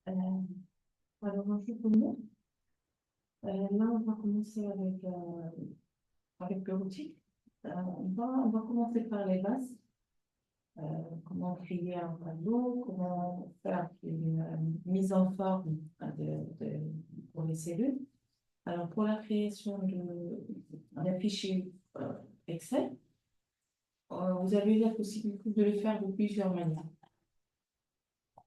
Euh, alors, bonjour tout le monde. Là, on va commencer avec le routine. On va commencer par les bases. Euh, Comment créer un tableau, comment faire une mise en forme pour les cellules. Alors, pour la création d'un fichier Excel, vous avez la possibilité de le faire de plusieurs manières.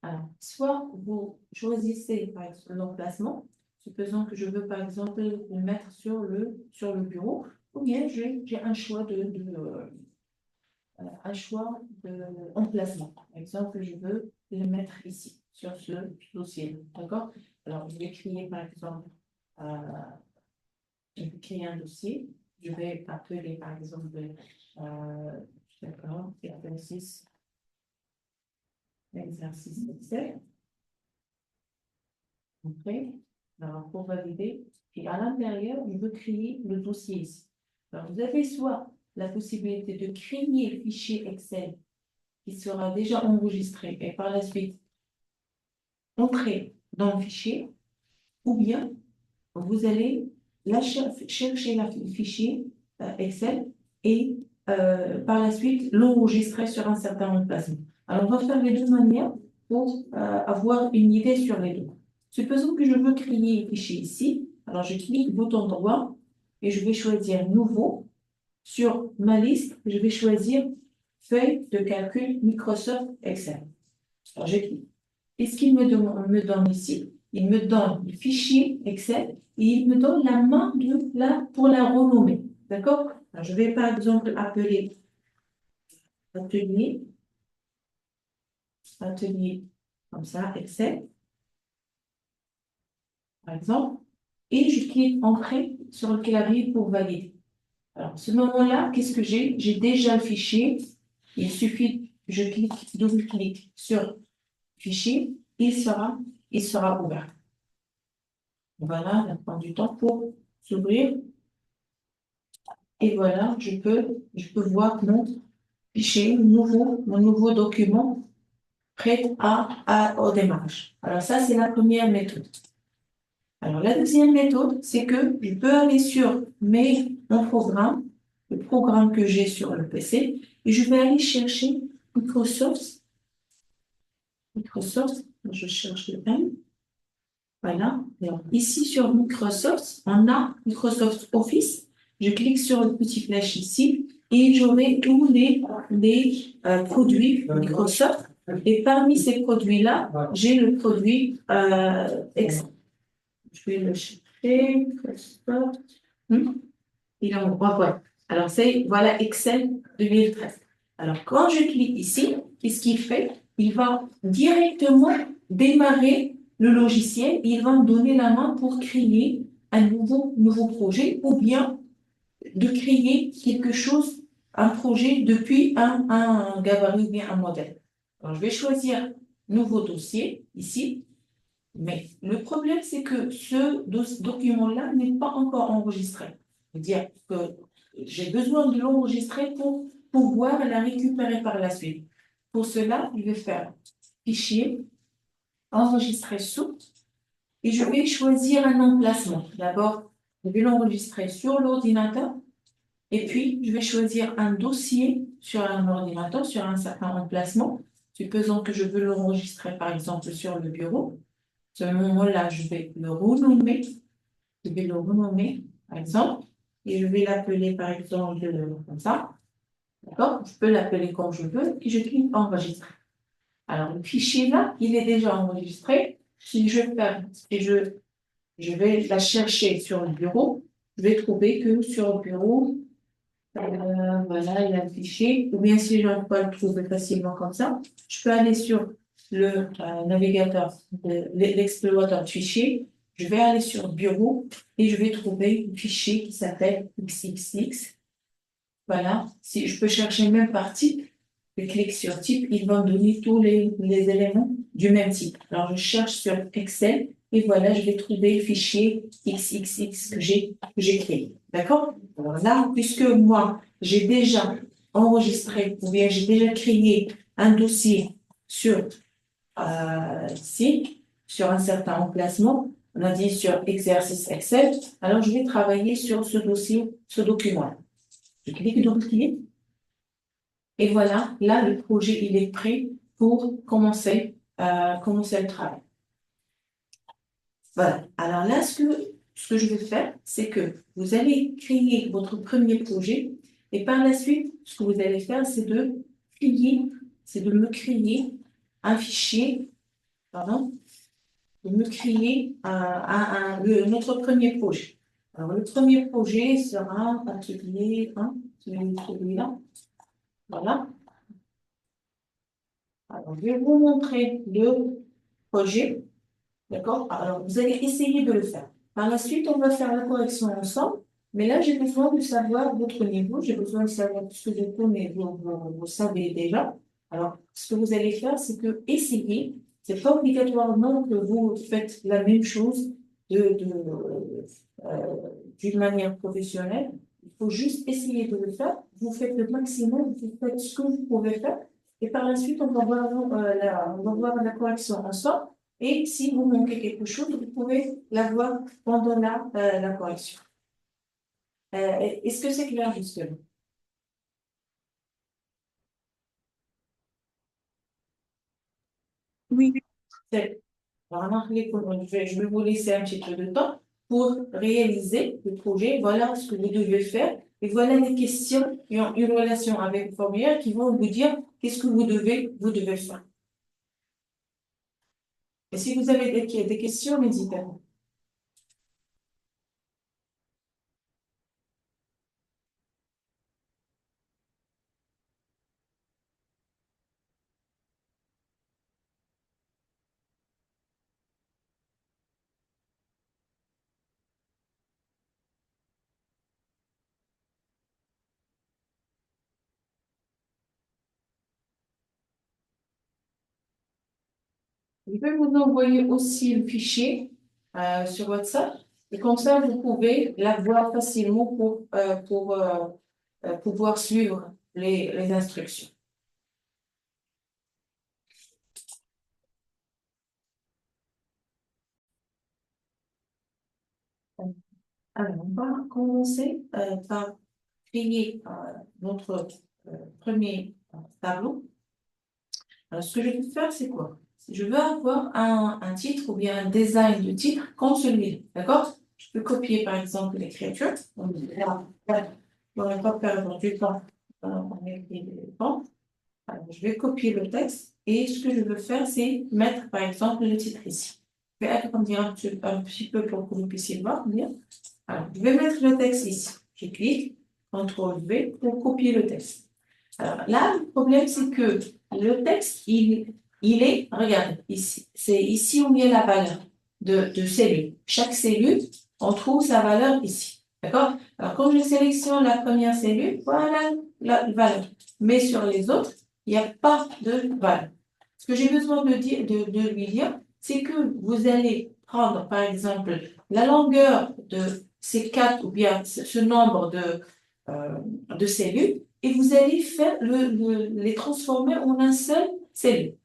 Alors, soit vous choisissez par exemple l'emplacement, supposons que je veux par exemple le mettre sur le bureau, ou bien j'ai un choix d'emplacement. Par exemple, je veux le mettre ici, sur ce dossier. D'accord? Alors, je vais créer par exemple, euh, je vais créer un dossier, je vais appeler par exemple, d'accord, exercice Excel. Après, alors, pour valider, et à l'intérieur, je veux créer le dossier ici. Alors, vous avez soit la possibilité de créer un fichier Excel qui sera déjà enregistré et par la suite entrer dans le fichier, ou bien vous allez chercher le fichier Excel et par la suite l'enregistrer sur un certain emplacement. Alors, on va faire les deux manières pour avoir une idée sur les deux. Supposons que je veux créer un fichier ici. Alors, je clique bouton droit et je vais choisir Nouveau. Sur ma liste, je vais choisir Feuille de calcul Microsoft Excel. Alors, je clique. Et ce qu'il me donne ici, il me donne le fichier Excel et il me donne la main pour la renommer. D'accord? Alors, je vais par exemple appeler atelier, atelier comme ça, Excel, par exemple, et je clique Entrée sur le clavier pour valider. Alors, à ce moment-là, qu'est-ce que j'ai? J'ai déjà le fichier. Il suffit, je clique, double-clique sur fichier, il sera ouvert. Voilà, ça prend du temps pour s'ouvrir. Et voilà, je peux voir mon fichier, mon nouveau document prêt au démarrage. Alors ça, c'est la première méthode. Alors la deuxième méthode, c'est que je peux aller sur mon programme, le programme que j'ai sur le PC, et je vais aller chercher Microsoft. Microsoft, je cherche le M. Voilà. Alors, ici sur Microsoft, on a Microsoft Office. Je clique sur le petit flèche ici et j'aurai tous les produits Microsoft. Et parmi ces produits-là, j'ai le produit Excel. Je vais le chercher. Microsoft. Il en voilà. Alors, voilà Excel 2013. Alors, quand je clique ici, qu'est-ce qu'il fait? Il va directement démarrer le logiciel et il va me donner la main pour créer un nouveau projet ou bien de créer quelque chose, un projet depuis un gabarit ou bien un modèle. Alors, je vais choisir nouveau dossier ici, mais le problème, c'est que ce document-là n'est pas encore enregistré. C'est-à-dire que j'ai besoin de l'enregistrer pour pouvoir la récupérer par la suite. Pour cela, je vais faire Fichier, Enregistrer sous, et je vais choisir un emplacement. D'abord, je vais l'enregistrer sur l'ordinateur, et puis je vais choisir un dossier sur un ordinateur, sur un certain emplacement. Supposons que je veux l'enregistrer, par exemple, sur le bureau. À ce moment-là, je vais le renommer. Je vais le renommer, par exemple, et je vais l'appeler, par exemple, comme ça. D'accord? Je peux l'appeler comme je veux et je clique Enregistrer. Alors, le fichier là, il est déjà enregistré. Si je fais et je vais la chercher sur le bureau, je vais trouver que sur le bureau, voilà, il y a le fichier. Ou bien si je ne peux pas le trouver facilement comme ça, je peux aller sur le navigateur, l'explorateur de fichiers. Je vais aller sur Bureau et je vais trouver un fichier qui s'appelle XXX. Voilà. Si je peux chercher même par type, je clique sur type, il va me donner tous les éléments du même type. Alors, je cherche sur Excel et voilà, je vais trouver le fichier XXX que j'ai créé. D'accord? Alors là, puisque moi, j'ai déjà enregistré ou bien j'ai déjà créé un dossier sur ici, sur un certain emplacement. On a dit sur exercice Excel. Alors, je vais travailler sur ce dossier, ce document. Je clique double-clic. Et voilà, là, le projet, il est prêt pour commencer le travail. Voilà. Alors là, ce que je vais faire, c'est que vous allez créer votre premier projet et par la suite, ce que vous allez faire, c'est de me créer un fichier, pardon, de me créer notre premier projet. Alors, le premier projet sera atelier 1, celui-là. Voilà. Alors, je vais vous montrer le projet. D'accord? Alors, vous allez essayer de le faire. Par la suite, on va faire la correction ensemble. Mais là, j'ai besoin de savoir votre niveau. J'ai besoin de savoir ce que je connais, vous savez déjà. Alors, ce que vous allez faire, c'est que essayer. C'est pas obligatoirement que vous faites la même chose d'une manière professionnelle. Il faut juste essayer de le faire. Vous faites le maximum, vous faites ce que vous pouvez faire. Et par la suite, on va voir la correction ensemble. Et si vous manquez quelque chose, vous pouvez l'avoir pendant la correction. Est-ce que c'est clair justement? Oui, C'est vraiment, je vais vous laisser un petit peu de temps pour réaliser le projet. Voilà ce que vous devez faire. Et voilà les questions qui ont une relation avec le formulaire qui vont vous dire qu'est-ce que vous devez faire. Et si vous avez des questions, n'hésitez pas. Je vais vous envoyer aussi le fichier sur WhatsApp et comme ça, vous pouvez l'avoir facilement pour pouvoir suivre les instructions. Alors, on va commencer par créer notre premier tableau. Alors, ce que je vais faire, c'est quoi? Je veux avoir un titre ou bien un design de titre comme celui-là, d'accord? Je peux copier, par exemple, l'écriture. On va pas perdre du temps. On écrit des temps. Alors, je vais copier le texte et ce que je veux faire, c'est mettre, par exemple, le titre ici. Je vais agrandir un petit peu pour que vous puissiez voir bien. Alors, je vais mettre le texte ici. Je clique, CTRL V pour copier le texte. Alors là, le problème, c'est que le texte, il est, regarde, ici, c'est ici où il y a la valeur de cellule. Chaque cellule, on trouve sa valeur ici. D'accord? Alors, quand je sélectionne la première cellule, voilà la valeur. Mais sur les autres, il n'y a pas de valeur. Ce que j'ai besoin de lui dire, c'est que vous allez prendre, par exemple, la longueur de ces quatre ou bien ce nombre de cellules et vous allez faire les transformer en un seul cellule.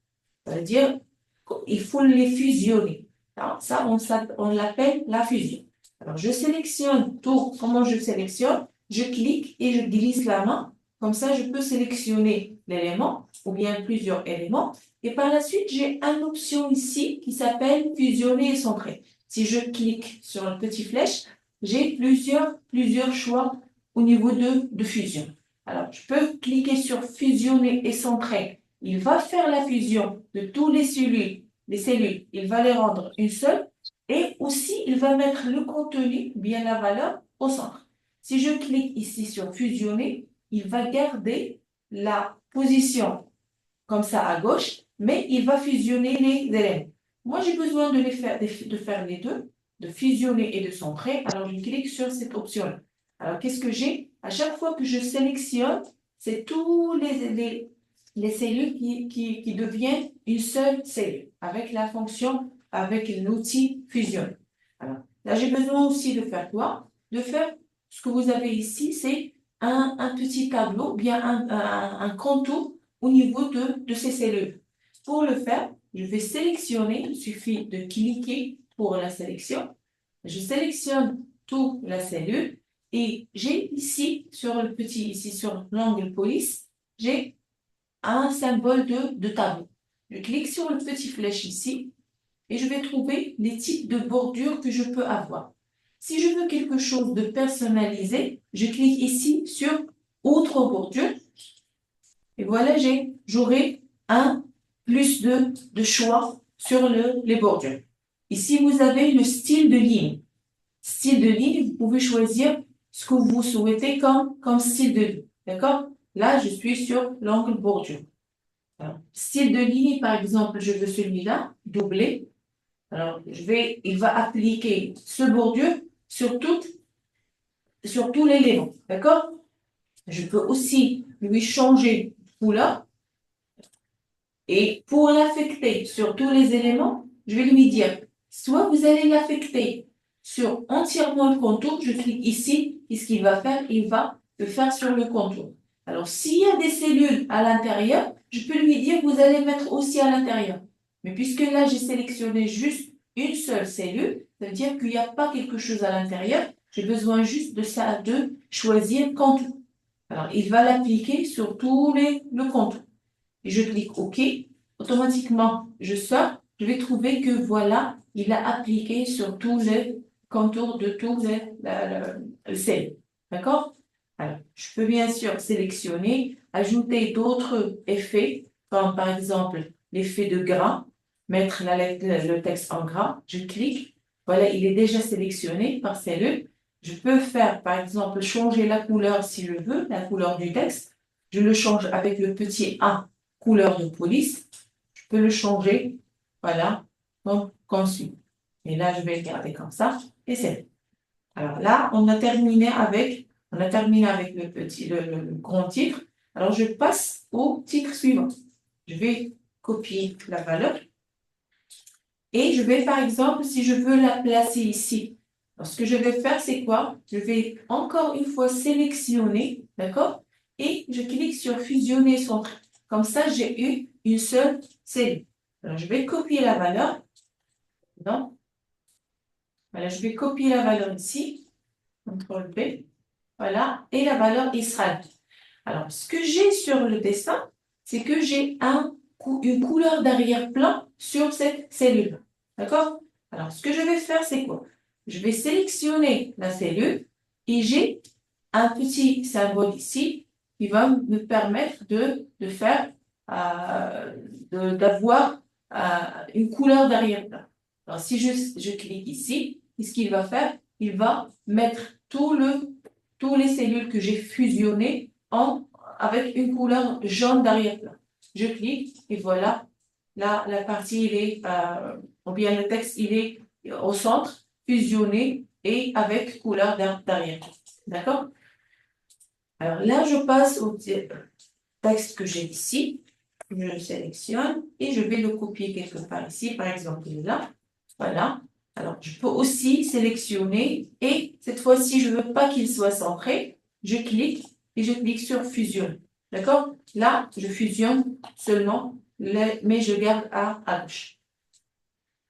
C'est-à-dire qu'il faut les fusionner. Alors, ça, on l'appelle la fusion. Alors, je sélectionne tout. Comment je sélectionne? Je clique et je glisse la main. Comme ça, je peux sélectionner l'élément ou bien plusieurs éléments. Et par la suite, j'ai une option ici qui s'appelle fusionner et centrer. Si je clique sur la petite flèche, j'ai plusieurs choix au niveau de fusion. Alors, je peux cliquer sur fusionner et centrer. Il va faire la fusion de tous les cellules. Il va les rendre une seule. Et aussi, il va mettre le contenu, bien la valeur, au centre. Si je clique ici sur fusionner, il va garder la position comme ça à gauche, mais il va fusionner les éléments. Moi, j'ai besoin de faire les deux, de fusionner et de centrer. Alors, je clique sur cette option. Alors, qu'est-ce que j'ai? À chaque fois que je sélectionne, c'est tous les cellules qui deviennent une seule cellule avec la fonction, avec l'outil fusion. Alors, là, j'ai besoin aussi de faire quoi? De faire ce que vous avez ici, c'est un petit tableau, bien un contour au niveau de ces cellules. Pour le faire, je vais sélectionner, il suffit de cliquer pour la sélection. Je sélectionne toute la cellule et j'ai ici, sur l'angle police, j'ai un symbole de tableau. Je clique sur le petit flèche ici et je vais trouver les types de bordures que je peux avoir. Si je veux quelque chose de personnalisé, je clique ici sur Autre bordure. Et voilà, j'aurai un plus de choix sur les bordures. Ici, vous avez le style de ligne. Style de ligne, vous pouvez choisir ce que vous souhaitez comme style de ligne. D'accord? Là, je suis sur l'angle bordure. Alors, style de ligne, par exemple, je veux celui-là, doublé. Alors, il va appliquer ce bordure sur tout l'élément. D'accord? Je peux aussi lui changer de couleur. Et pour l'affecter sur tous les éléments, je vais lui dire, soit vous allez l'affecter sur entièrement le contour, je clique ici, et ce qu'il va faire, il va le faire sur le contour. Alors, s'il y a des cellules à l'intérieur, je peux lui dire, vous allez mettre aussi à l'intérieur. Mais puisque là, j'ai sélectionné juste une seule cellule, ça veut dire qu'il n'y a pas quelque chose à l'intérieur, j'ai besoin juste de choisir contour. Alors, il va l'appliquer sur le contour. Et je clique OK, automatiquement, je sors, je vais trouver que voilà, il a appliqué sur tous les contours de tous les cellules. D'accord? Alors, je peux bien sûr sélectionner, ajouter d'autres effets, comme par exemple l'effet de gras, mettre le texte en gras, je clique, voilà, il est déjà sélectionné par cellule. Je peux faire, par exemple, changer la couleur si je veux, la couleur du texte. Je le change avec le petit A couleur de police, je peux le changer, voilà, comme suit. Et là, je vais le garder comme ça, et c'est bon. Alors là, on a terminé avec le grand titre. Alors, je passe au titre suivant. Je vais copier la valeur. Et je vais, par exemple, si je veux la placer ici, alors, ce que je vais faire, c'est quoi? Je vais encore une fois sélectionner, d'accord? Et je clique sur fusionner centre. Comme ça, j'ai eu une seule cellule. Alors, je vais copier la valeur. Non. Voilà, je vais copier la valeur ici. CTRL V. Voilà. Et la valeur Israël. Alors, ce que j'ai sur le dessin, c'est que j'ai une couleur d'arrière-plan sur cette cellule. D'accord? Alors, ce que je vais faire, c'est quoi? Je vais sélectionner la cellule et j'ai un petit symbole ici qui va me permettre d'avoir une couleur d'arrière-plan. Alors, si je clique ici, ce qu'il va faire, il va mettre tous les cellules que j'ai fusionnées avec une couleur jaune d'arrière-plan. Je clique et voilà, là, la partie, ou bien le texte, il est au centre, fusionné et avec couleur d'arrière-plan. D'accord? Alors là, je passe au texte que j'ai ici. Je le sélectionne et je vais le copier quelque part ici, par exemple là. Voilà. Alors, je peux aussi sélectionner et cette fois-ci, je ne veux pas qu'il soit centré. Je clique et je clique sur fusion. D'accord? Là, je fusionne seulement, mais je garde à gauche.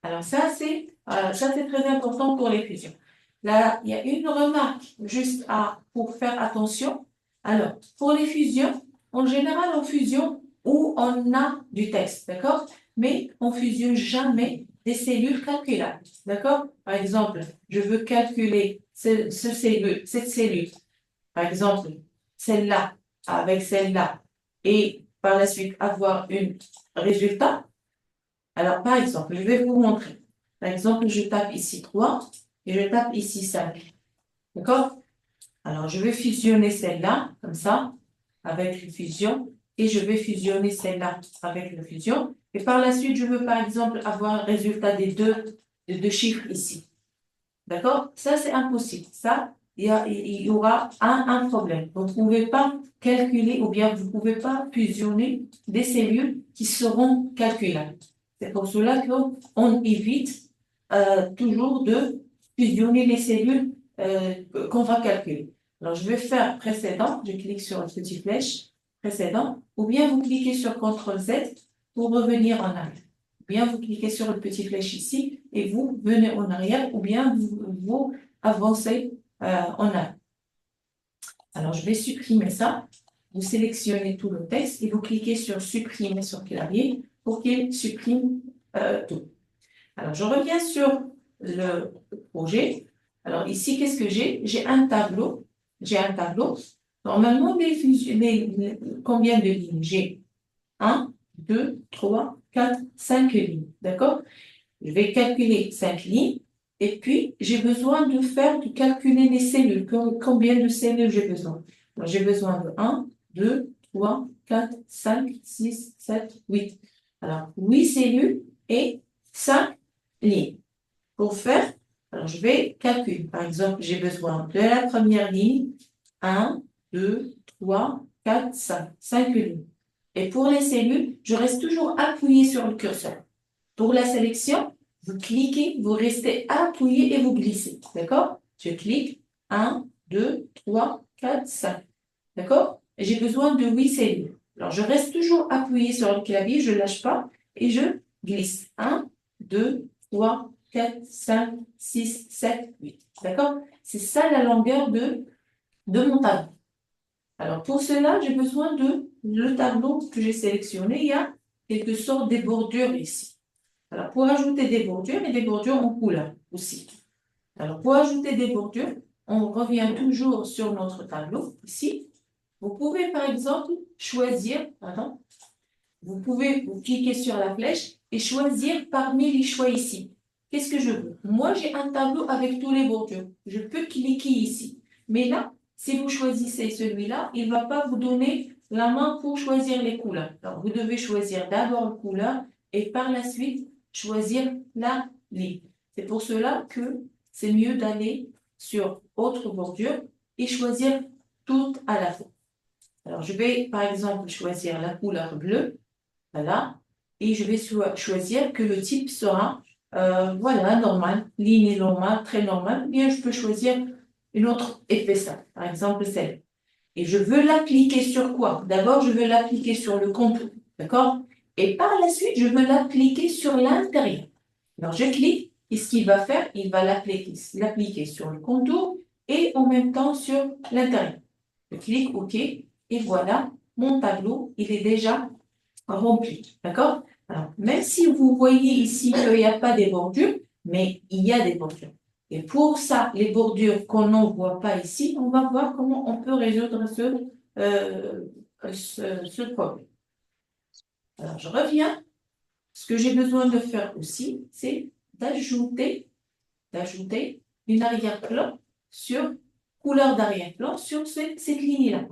Alors, ça, c'est très important pour les fusions. Là, il y a une remarque juste pour faire attention. Alors, pour les fusions, en général, on fusionne où on a du texte, d'accord? Mais on fusionne jamais des cellules calculables, d'accord? Par exemple, je veux calculer cette cellule, par exemple, celle-là avec celle-là, et par la suite avoir un résultat. Alors, par exemple, je vais vous montrer. Par exemple, je tape ici 3 et je tape ici 5. D'accord? Alors, je vais fusionner celle-là, comme ça, avec une fusion, et je vais fusionner celle-là avec une fusion. Et par la suite, je veux, par exemple, avoir le résultat des deux chiffres ici. D'accord? Ça, c'est impossible. Ça, il y aura un problème. Vous ne pouvez pas calculer, ou bien vous ne pouvez pas fusionner des cellules qui seront calculables. C'est pour cela qu'on évite toujours de fusionner les cellules qu'on va calculer. Alors, je vais faire précédent, je clique sur la petite flèche, précédent, ou bien vous cliquez sur CTRL Z pour revenir en arrière. ou bien vous cliquez sur le petit flèche ici et vous venez en arrière, ou bien vous avancez en arrière. Alors, je vais supprimer ça. Vous sélectionnez tout le texte et vous cliquez sur supprimer sur clavier pour qu'il supprime tout. Alors, je reviens sur le projet. Alors, ici, qu'est-ce que j'ai? J'ai un tableau. J'ai un tableau. Normalement, combien de lignes? J'ai 1, 2, 3, 4, 5 lignes. D'accord? Je vais calculer 5 lignes. Et puis, j'ai besoin de calculer les cellules. Combien de cellules j'ai besoin? J'ai besoin de 1, 2, 3, 4, 5, 6, 7, 8. Alors, 8 cellules et 5 lignes. Pour faire, alors je vais calculer. Par exemple, j'ai besoin de la première ligne, 1, 2, 3, 4, 5. 5 lignes. Et pour les cellules, je reste toujours appuyé sur le curseur. Pour la sélection, vous cliquez, vous restez appuyé et vous glissez. D'accord? Je clique 1, 2, 3, 4, 5. D'accord? Et j'ai besoin de 8 cellules. Alors, je reste toujours appuyé sur le clavier, je ne lâche pas et je glisse. 1, 2, 3, 4, 5, 6, 7, 8. D'accord? C'est ça la longueur de mon tableau. Alors, pour cela, j'ai besoin de le tableau que j'ai sélectionné. Il y a quelque sorte de bordures ici. Alors, pour ajouter des bordures, et des bordures en couleur aussi. Alors, pour ajouter des bordures, on revient toujours sur notre tableau, ici. Vous pouvez, par exemple, choisir, vous cliquez sur la flèche et choisir parmi les choix ici. Qu'est-ce que je veux? Moi, j'ai un tableau avec tous les bordures. Je peux cliquer ici. Mais là, si vous choisissez celui-là, il ne va pas vous donner la main pour choisir les couleurs. Alors, vous devez choisir d'abord la couleur et par la suite, choisir la ligne. C'est pour cela que c'est mieux d'aller sur autre bordure et choisir toutes à la fois. Alors, je vais, par exemple, choisir la couleur bleue. Voilà. Et je vais choisir que le type sera, voilà, normal, ligne normale, très normale. Bien, je peux choisir une autre épaisseur, par exemple celle. Et je veux l'appliquer sur quoi? D'abord, je veux l'appliquer sur le contour, d'accord? Et par la suite, je veux l'appliquer sur l'intérieur. Alors, je clique, et ce qu'il va faire, il va l'appliquer sur le contour et en même temps sur l'intérieur. Je clique OK, et voilà, mon tableau, il est déjà rempli, d'accord? Alors, même si vous voyez ici qu'il n'y a pas des bordures, mais il y a des bordures. Et pour ça, les bordures qu'on n'en voit pas ici, on va voir comment on peut résoudre ce problème. Alors, je reviens. Ce que j'ai besoin de faire aussi, c'est d'ajouter une arrière-plan sur couleur d'arrière-plan sur cette ligne-là.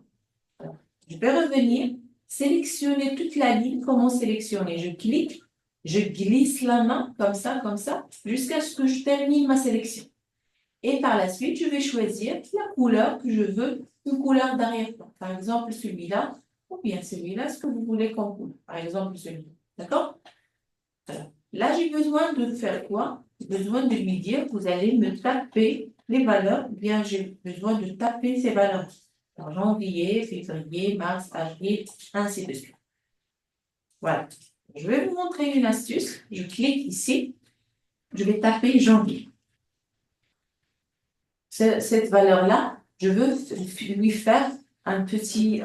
Je vais revenir, sélectionner toute la ligne. Comment sélectionner? Je clique, je glisse la main comme ça, jusqu'à ce que je termine ma sélection. Et par la suite, je vais choisir la couleur que je veux, une couleur d'arrière-plan. Par exemple, celui-là, ou bien celui-là, ce que vous voulez comme couleur. Par exemple, celui-là. D'accord? Là, j'ai besoin de faire quoi? J'ai besoin de lui dire, vous allez me taper les valeurs, ou bien j'ai besoin de taper ces valeurs. Alors, janvier, février, mars, avril, ainsi de suite. Voilà. Je vais vous montrer une astuce. Je clique ici. Je vais taper janvier. Cette valeur-là, je veux lui faire un petit,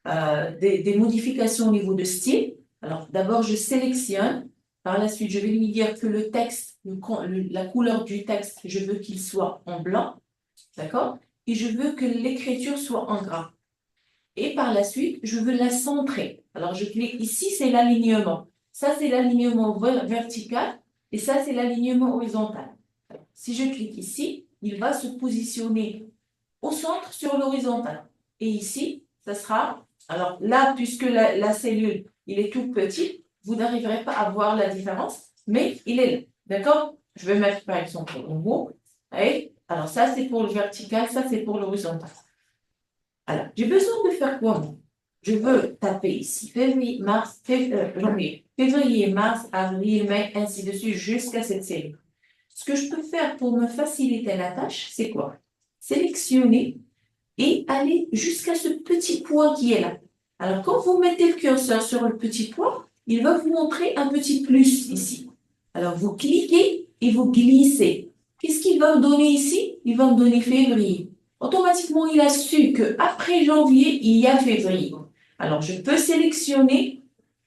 des modifications au niveau de style. Alors, d'abord, je sélectionne. Par la suite, je vais lui dire que le texte, la couleur du texte, je veux qu'il soit en blanc. D'accord? Et je veux que l'écriture soit en gras. Et par la suite, je veux la centrer. Alors, je clique ici, c'est l'alignement. Ça, c'est l'alignement vertical et ça, c'est l'alignement horizontal. Si je clique ici, il va se positionner au centre sur l'horizontal. Et ici, ça sera... Alors là, puisque la cellule, il est tout petit, vous n'arriverez pas à voir la différence, mais il est là. D'accord? Je vais mettre par exemple en haut. Alors ça, c'est pour le vertical, ça, c'est pour l'horizontal. Alors, j'ai besoin de faire quoi, moi? Je veux taper ici février, mars, janvier, février, mars, avril, mai, ainsi de suite, jusqu'à cette cellule. Ce que je peux faire pour me faciliter la tâche, c'est quoi? Sélectionner et aller jusqu'à ce petit point qui est là. Alors, quand vous mettez le curseur sur le petit point, il va vous montrer un petit plus ici. Alors, vous cliquez et vous glissez. Qu'est-ce qu'il va me donner ici? Il va me donner février. Automatiquement, il a su qu'après janvier, il y a février. Alors, je peux sélectionner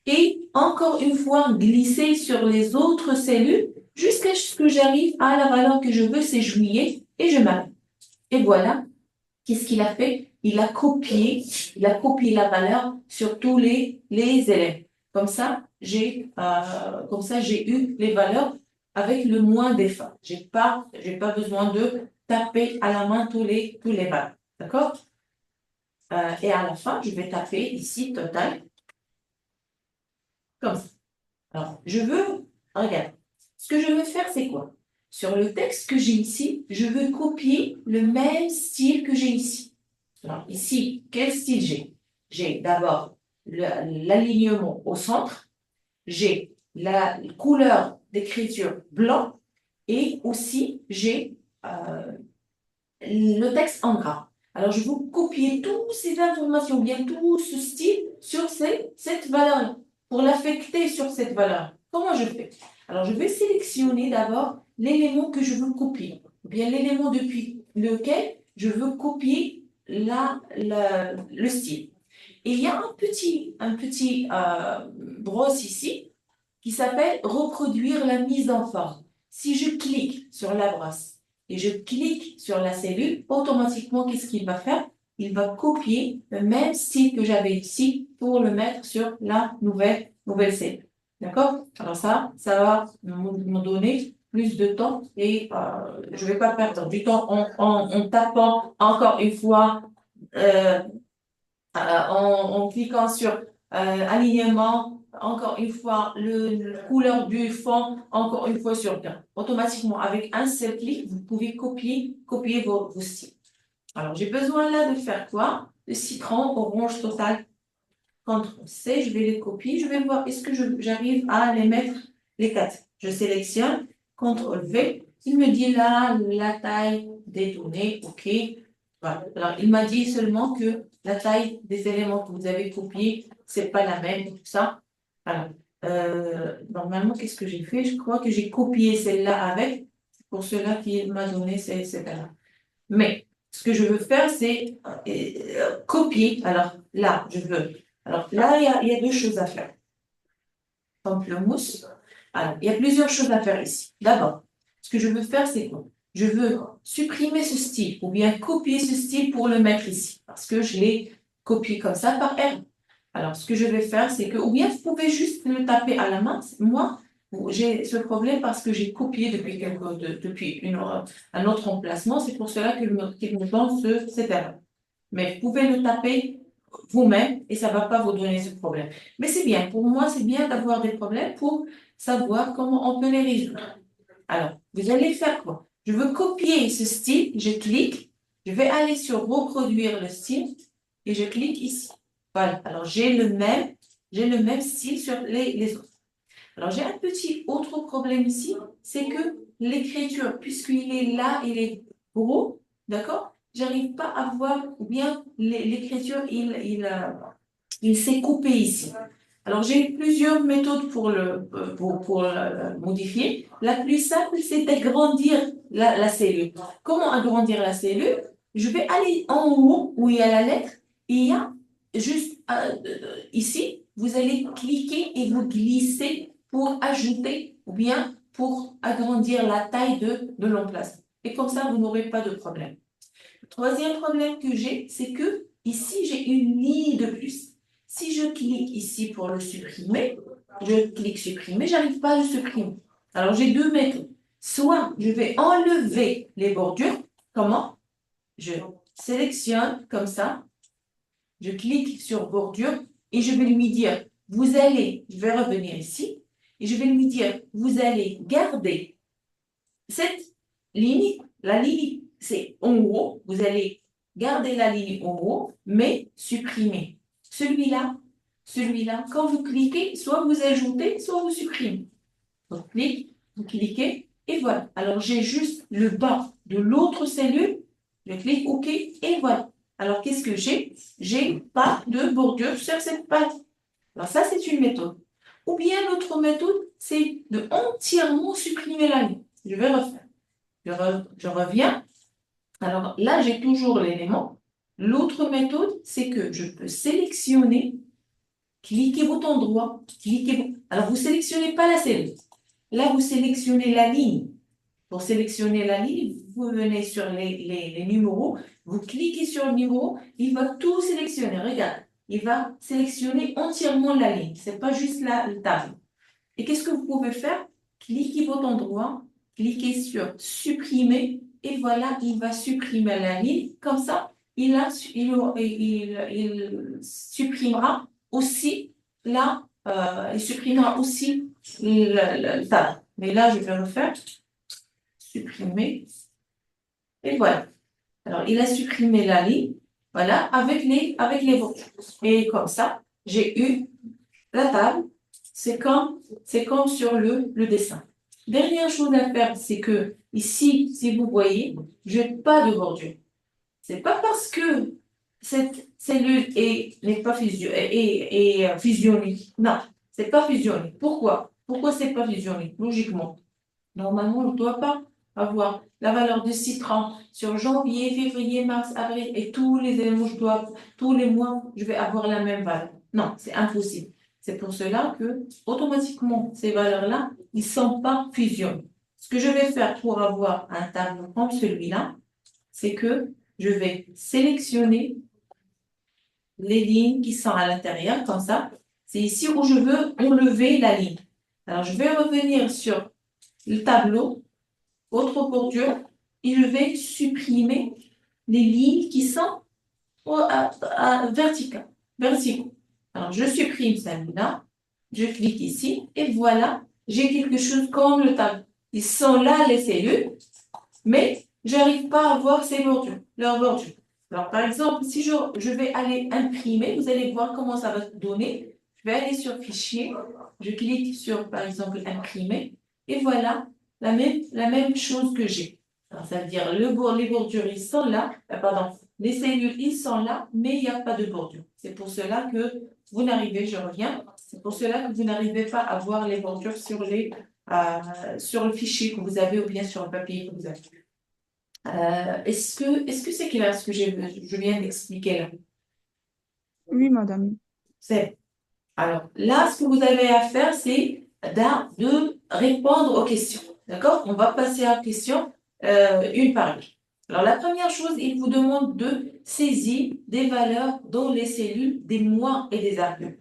et encore une fois glisser sur les autres cellules jusqu'à ce que j'arrive à la valeur que je veux, c'est juillet, et je m'arrête. Et voilà, qu'est-ce qu'il a fait? Il a copié la valeur sur tous les élèves. Comme ça, j'ai eu les valeurs avec le moins d'efforts. J'ai pas besoin de taper à la main tous les valeurs. D'accord? Et à la fin, je vais taper ici total, comme ça. Alors, regarde, ce que je veux faire, c'est quoi? Sur le texte que j'ai ici, je veux copier le même style que j'ai ici. Alors, ici, quel style j'ai? J'ai d'abord l'alignement au centre, j'ai la couleur d'écriture blanc et aussi j'ai le texte en gras. Alors, je veux copier toutes ces informations, bien tout ce style sur cette valeur pour l'affecter sur cette valeur. Comment je fais? Alors, je vais sélectionner d'abord l'élément que je veux copier, ou bien l'élément depuis lequel je veux copier le style. Et il y a un petit brosse ici qui s'appelle reproduire la mise en forme. Si je clique sur la brosse et je clique sur la cellule, automatiquement, qu'est-ce qu'il va faire? Il va copier le même style que j'avais ici pour le mettre sur la nouvelle cellule. D'accord? Alors ça va me donner plus de temps et je ne vais pas perdre du temps en tapant encore une fois, en cliquant sur alignement, encore une fois, la couleur du fond, encore une fois sur bien. Automatiquement, avec un seul clic, vous pouvez copier vos styles. Alors, j'ai besoin là de faire quoi? Le citron, orange total, CTRL-C, je vais les copier. Je vais voir est-ce que j'arrive à les mettre les quatre. Je sélectionne, CTRL-V. Il me dit là la taille des données, OK. Voilà. Alors, il m'a dit seulement que la taille des éléments que vous avez copiés, c'est pas la même, tout ça. Alors, normalement, qu'est-ce que j'ai fait? Je crois que j'ai copié celle-là avec. C'est pour cela qu'il m'a donné celle-là. Mais, ce que je veux faire, c'est copier. Alors, là, Alors, là, il y a deux choses à faire. Pamplemousse. Alors, il y a plusieurs choses à faire ici. D'abord, ce que je veux faire, c'est quoi? Je veux supprimer ce style ou bien copier ce style pour le mettre ici parce que je l'ai copié comme ça par R. Alors, ce que je vais faire, c'est que, ou bien vous pouvez juste le taper à la main. Moi, j'ai ce problème parce que j'ai copié depuis un autre emplacement. C'est pour cela qu'il me donne cette erreur. Mais vous pouvez le taper vous-même et ça ne va pas vous donner ce problème. Mais c'est bien, pour moi, c'est bien d'avoir des problèmes pour savoir comment on peut les résoudre. Alors, vous allez faire quoi? Je veux copier ce style, je clique, je vais aller sur reproduire le style et je clique ici. Voilà, alors j'ai le même style sur les autres. Alors, j'ai un petit autre problème ici, c'est que l'écriture, puisqu'il est là, il est gros, d'accord? J'arrive pas à voir, ou bien l'écriture, il s'est coupé ici. Alors, j'ai plusieurs méthodes pour le modifier. La plus simple, c'est d'agrandir la cellule. Comment agrandir la cellule? Je vais aller en haut où il y a la lettre. Et il y a juste ici, vous allez cliquer et vous glisser pour ajouter ou bien pour agrandir la taille de l'emplacement. Et comme ça, vous n'aurez pas de problème. Le troisième problème que j'ai, c'est que ici, j'ai une ligne de plus. Si je clique ici pour le supprimer, je clique supprimer, j'arrive pas à le supprimer. Alors, j'ai deux méthodes. Soit je vais enlever les bordures. Comment? Je sélectionne comme ça. Je clique sur bordure et je vais lui dire, je vais revenir ici et je vais lui dire, vous allez garder cette ligne, la ligne c'est en haut, vous allez garder la ligne en haut, mais supprimer. Celui-là, quand vous cliquez, soit vous ajoutez, soit vous supprimez. Donc, vous cliquez, et voilà. Alors, j'ai juste le bas de l'autre cellule, je clique OK, et voilà. Alors, qu'est-ce que j'ai? J'ai pas de bordure sur cette page. Alors, ça, c'est une méthode. Ou bien l'autre méthode, c'est de entièrement supprimer la ligne. Je vais refaire. Je reviens. Alors là, j'ai toujours l'élément. L'autre méthode, c'est que je peux sélectionner, cliquez bouton droit, cliquez. Alors, vous ne sélectionnez pas la cellule. Là, vous sélectionnez la ligne. Pour sélectionner la ligne, vous venez sur les numéros, vous cliquez sur le numéro, il va tout sélectionner. Regarde, il va sélectionner entièrement la ligne. Ce n'est pas juste la table. Et qu'est-ce que vous pouvez faire? Cliquez bouton droit, cliquez sur supprimer et voilà, il va supprimer la ligne. Comme ça, il supprimera aussi il supprimera aussi le tab. Mais là, je vais refaire supprimer et voilà. Alors, il a supprimé la ligne, voilà, avec les mots. Et comme ça, j'ai eu la table, c'est comme sur le dessin. Dernière chose à faire, c'est que ici, si vous voyez, je n'ai pas de bordure. C'est pas parce que cette cellule n'est pas fusionnée. Non, c'est pas fusionné. Pourquoi? Pourquoi c'est pas fusionné? Logiquement. Normalement, on ne doit pas avoir la valeur de citron sur janvier, février, mars, avril et tous les éléments, tous les mois, je vais avoir la même valeur. Non, c'est impossible. C'est pour cela que, automatiquement, ces valeurs-là, ils ne sont pas fusionnés. Ce que je vais faire pour avoir un tableau comme celui-là, c'est que je vais sélectionner les lignes qui sont à l'intérieur, comme ça. C'est ici où je veux enlever la ligne. Alors, je vais revenir sur le tableau, autre bordure, et je vais supprimer les lignes qui sont verticaux. Alors, je supprime celle-là, je clique ici, et voilà, j'ai quelque chose comme le tableau. Ils sont là, les cellules, mais je n'arrive pas à voir leurs bordures. Alors, par exemple, si je vais aller imprimer, vous allez voir comment ça va se donner. Je vais aller sur Fichier, je clique sur, par exemple, Imprimer, et voilà la même chose que j'ai. Alors, ça veut dire les bordures, ils sont là, pardon, les cellules, ils sont là, mais il n'y a pas de bordure. C'est pour cela que vous n'arrivez, je reviens, c'est pour cela que vous n'arrivez pas à voir les bordures sur le fichier que vous avez ou bien sur le papier que vous avez. Est-ce que c'est clair ce que je viens d'expliquer là? Oui, madame. C'est. Alors là, ce que vous avez à faire, c'est de répondre aux questions. D'accord? On va passer à questions une par une. Alors la première chose, il vous demande de saisir des valeurs dans les cellules des mois et des arguments.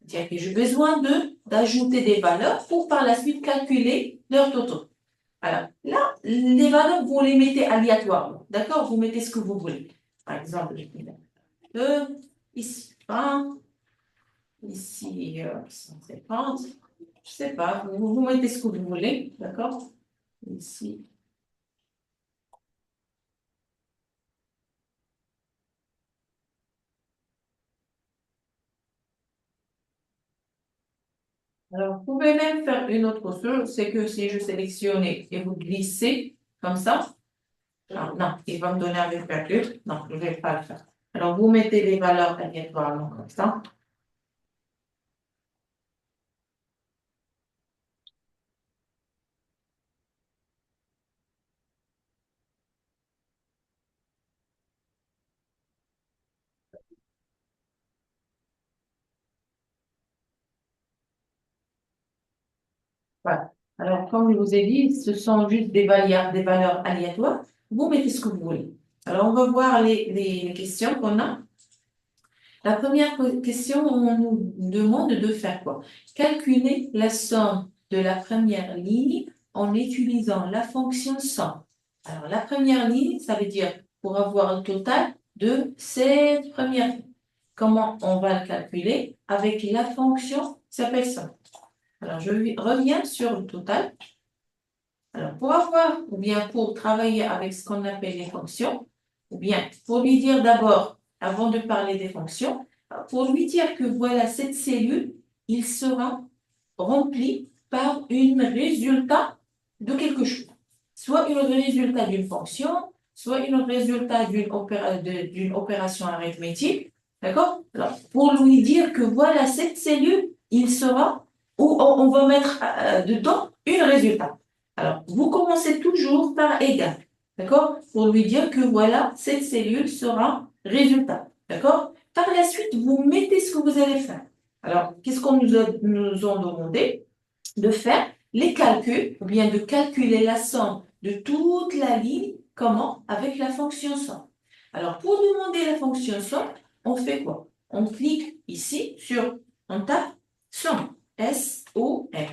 C'est-à-dire que j'ai besoin d'ajouter des valeurs pour par la suite calculer leur totaux. Alors, là, les valeurs, vous les mettez aléatoirement. D'accord? Vous mettez ce que vous voulez. Par exemple, je mets 2, ici 20, ici 150. Je ne sais pas, vous mettez ce que vous voulez. D'accord? Ici. Alors, vous pouvez même faire une autre chose, c'est que si je sélectionne et vous glissez comme ça, alors, non, il va me donner un calcul. Non, je ne vais pas le faire. Alors, vous mettez les valeurs aléatoirement comme ça. Voilà. Alors, comme je vous ai dit, ce sont juste des valeurs aléatoires. Vous mettez ce que vous voulez. Alors, on va voir les questions qu'on a. La première question, on nous demande de faire quoi? Calculer la somme de la première ligne en utilisant la fonction somme. Alors, la première ligne, ça veut dire pour avoir le total de cette première ligne. Comment on va le calculer? Avec la fonction qui s'appelle somme. Alors, je reviens sur le total. Alors, pour avoir, ou bien pour travailler avec ce qu'on appelle les fonctions, ou bien pour lui dire d'abord, avant de parler des fonctions, pour lui dire que voilà, cette cellule, il sera rempli par un résultat de quelque chose. Soit un résultat d'une fonction, soit un résultat d'une opération arithmétique. D'accord? Alors, pour lui dire que voilà, cette cellule, il sera où on va mettre dedans un résultat. Alors, vous commencez toujours par égal, d'accord? Pour lui dire que voilà, cette cellule sera résultat, d'accord? Par la suite, vous mettez ce que vous allez faire. Alors, qu'est-ce qu'on nous a demandé? De faire les calculs, ou bien de calculer la somme de toute la ligne, comment? Avec la fonction somme. Alors, pour demander la fonction somme, on fait quoi? On clique ici on tape somme, S-O-M.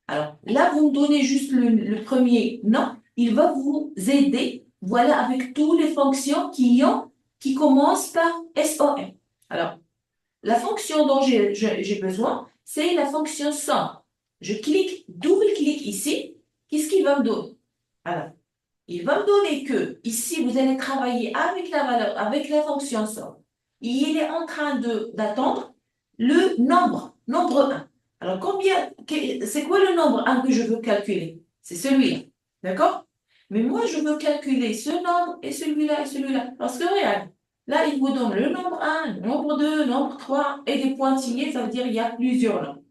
Alors, là, vous me donnez juste le premier nom, il va vous aider, voilà, avec toutes les fonctions qui commencent par S-O-M. Alors, la fonction dont j'ai besoin, c'est la fonction somme. Je clique, double-clique ici. Qu'est-ce qu'il va me donner? Alors, il va me donner que ici, vous allez travailler avec la valeur, avec la fonction somme. Il est en train d'attendre le nombre 1. Alors, c'est quoi le nombre 1 que je veux calculer? C'est celui-là. D'accord? Mais moi, je veux calculer ce nombre et celui-là et celui-là. Parce que regarde, là, il vous donne le nombre 1, le nombre 2, le nombre 3 et des pointillés, ça veut dire qu'il y a plusieurs nombres.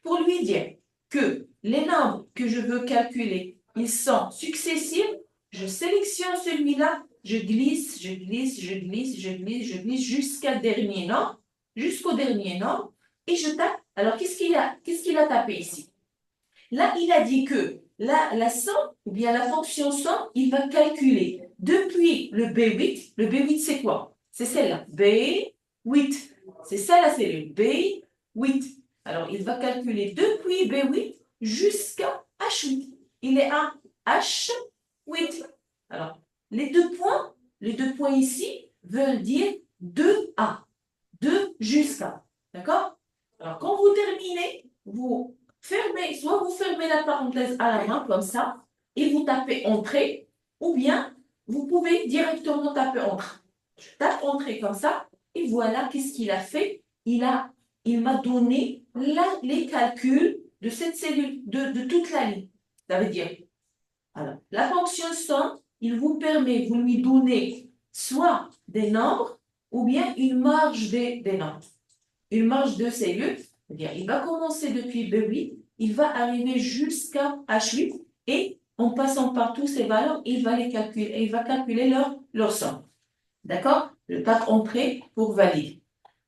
Pour lui dire que les nombres que je veux calculer, ils sont successifs, je sélectionne celui-là, je glisse, je glisse, je glisse, je glisse, je glisse jusqu'au dernier nombre, et je tape. Alors, qu'est-ce qu'il a tapé ici? Là, il a dit que la somme, ou bien la fonction somme, il va calculer depuis le B8. Le B8, c'est quoi? C'est celle-là. B8. C'est ça la cellule. B8. Alors, il va calculer depuis B8 jusqu'à H8. Il est à H8. Alors, les deux points ici veulent dire 2A. 2 jusqu'à. D'accord? Alors, quand vous terminez, soit vous fermez la parenthèse à la main, comme ça, et vous tapez Entrée, ou bien vous pouvez directement taper Entrée. Je tape Entrée comme ça, et voilà qu'est-ce qu'il a fait. Il m'a donné les calculs de cette cellule, de toute la ligne. Ça veut dire, alors, la fonction somme, il vous permet, vous lui donnez soit des nombres, ou bien une marge des nombres. Une marge de cellules, c'est-à-dire il va commencer depuis B8, il va arriver jusqu'à H8, et en passant par toutes ces valeurs, il va calculer leur somme. D'accord? Je tape Entrée pour valider.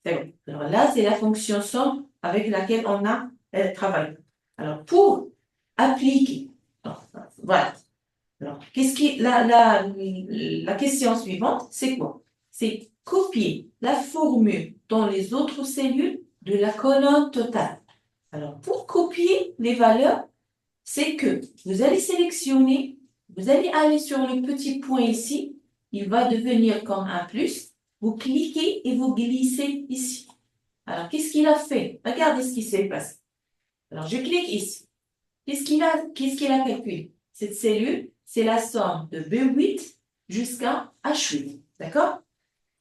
C'est bon. Alors là, c'est la fonction somme avec laquelle on a travaillé. Alors, pour appliquer, voilà. Alors, la question suivante, c'est quoi? C'est copier la formule dans les autres cellules de la colonne totale. Alors, pour copier les valeurs, c'est que vous allez sélectionner, vous allez aller sur le petit point ici, il va devenir comme un plus, vous cliquez et vous glissez ici. Alors, qu'est-ce qu'il a fait? Regardez ce qui s'est passé. Alors, je clique ici. Qu'est-ce qu'il a calculé? Cette cellule, c'est la somme de B8 jusqu'à H8. D'accord?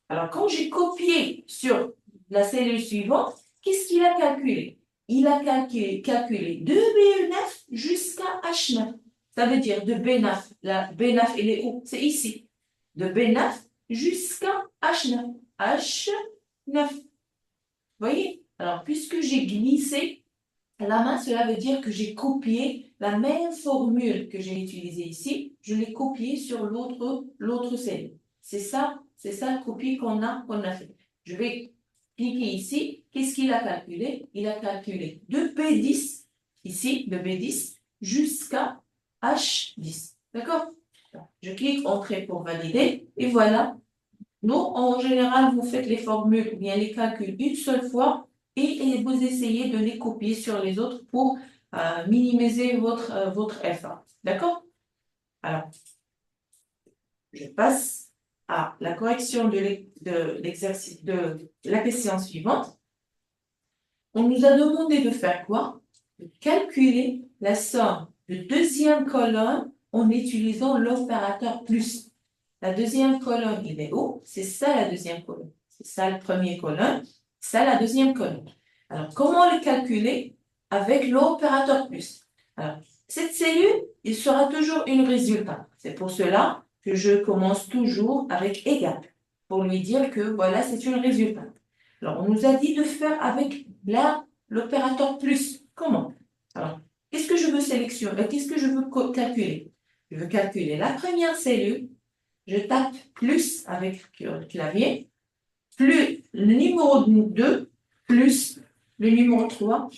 Alors, quand j'ai copié sur la cellule suivante, qu'est-ce qu'il a calculé? Il a calculé de B9 jusqu'à H9. Ça veut dire de B9. La B9, elle est où? C'est ici. De B9 jusqu'à H9. H9. Vous voyez? Alors, puisque j'ai glissé la main, cela veut dire que j'ai copié la même formule que j'ai utilisée ici, je l'ai copiée sur l'autre cellule. C'est ça le copie qu'on a fait. Je vais cliquer ici. Qu'est-ce qu'il a calculé? Il a calculé de B10, ici, de B10, jusqu'à H10. D'accord? Je clique Entrée pour valider, et voilà. Nous, en général, vous faites les formules, bien les calculs une seule fois, et vous essayez de les copier sur les autres pour minimiser votre effort. D'accord? Alors, je passe à la correction de l'exercice de la question suivante. On nous a demandé de faire quoi? De calculer la somme de deuxième colonne en utilisant l'opérateur plus. La deuxième colonne, il est où? C'est ça la deuxième colonne. C'est ça le premier colonne. Ça la deuxième colonne. Alors, comment le calculer? Avec l'opérateur plus. Alors, cette cellule, il sera toujours une résultat. C'est pour cela que je commence toujours avec égal. Pour lui dire que voilà, c'est une résultat. Alors, on nous a dit de faire avec l'opérateur plus. Comment? fonction, qu'est-ce que je veux calculer? Je veux calculer la première cellule. Je tape plus avec le clavier, plus le numéro 2, plus le numéro 3.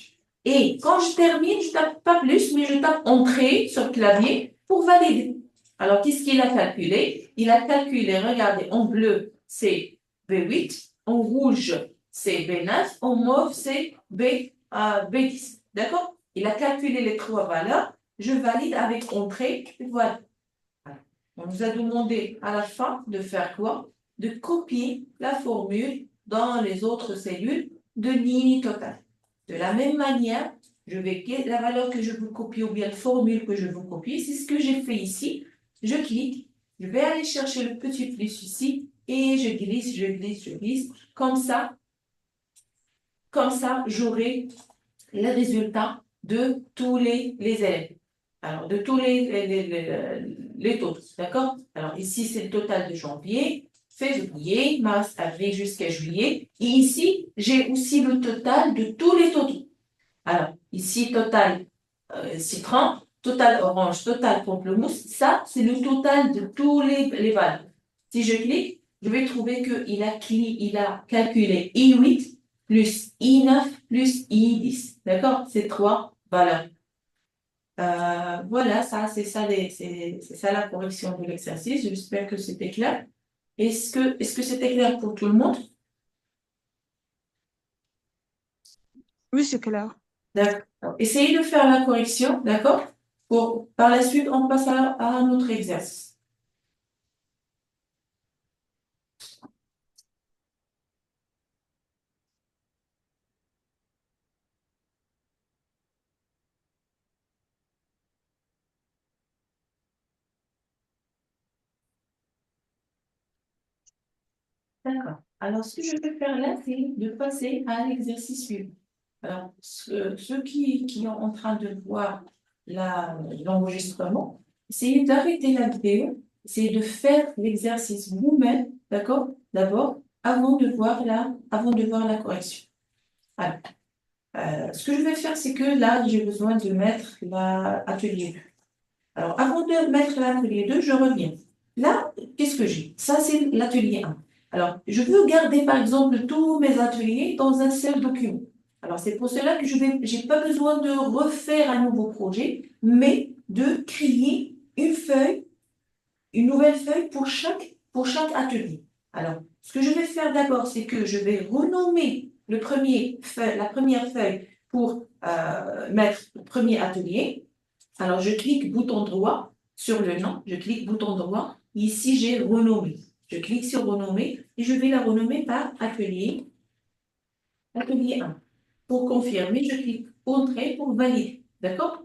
Et quand je termine, je ne tape pas plus, mais je tape entrée sur le clavier pour valider. Alors, qu'est-ce qu'il a calculé? Il a calculé, regardez, en bleu, c'est B8, en rouge, c'est B9, en mauve, c'est B10. D'accord? Il a calculé les trois valeurs. Je valide avec entrée, et voilà. On nous a demandé à la fin de faire quoi? De copier la formule dans les autres cellules de ligne totale. De la même manière, je vais la valeur que je veux copier ou bien la formule que je veux copier, c'est ce que j'ai fait ici. Je clique, je vais aller chercher le petit plus ici et je glisse, je glisse, je glisse. Comme ça, j'aurai les résultats de tous les élèves. Alors, de tous les taux, d'accord? Alors, ici, c'est le total de janvier, février, mars, avril jusqu'à juillet. Et ici, j'ai aussi le total de tous les taux. Alors, ici, total citron, total orange, total pamplemousse. Ça, c'est le total de tous les valeurs. Si je clique, je vais trouver qu'il a calculé I8 plus I9 plus I10. D'accord? Ces trois valeurs. Voilà, ça, c'est ça, c'est ça la correction de l'exercice. J'espère que c'était clair. Est-ce que c'était clair pour tout le monde? Oui, c'est clair. D'accord. Essayez de faire la correction, d'accord? Par la suite, on passe à un autre exercice. D'accord. Alors, ce que je vais faire là, c'est de passer à l'exercice suivant. Alors, ceux qui sont en train de voir l'enregistrement, essayez d'arrêter la vidéo, essayez de faire l'exercice vous-même, d'accord? D'abord, avant de voir la correction. Alors, ce que je vais faire, c'est que là, j'ai besoin de mettre l'atelier 2. Alors, avant de mettre l'atelier 2, je reviens. Là, qu'est-ce que j'ai? Ça, c'est l'atelier 1. Alors, je veux garder, par exemple, tous mes ateliers dans un seul document. Alors, c'est pour cela que je n'ai pas besoin de refaire un nouveau projet, mais de créer une nouvelle feuille pour chaque atelier. Alors, ce que je vais faire d'abord, c'est que je vais renommer la première feuille pour mettre le premier atelier. Alors, je clique bouton droit sur le nom, je clique bouton droit. Ici, j'ai renommé. Je clique sur renommer et je vais la renommer par atelier 1. Pour confirmer, je clique entrée pour valider. D'accord?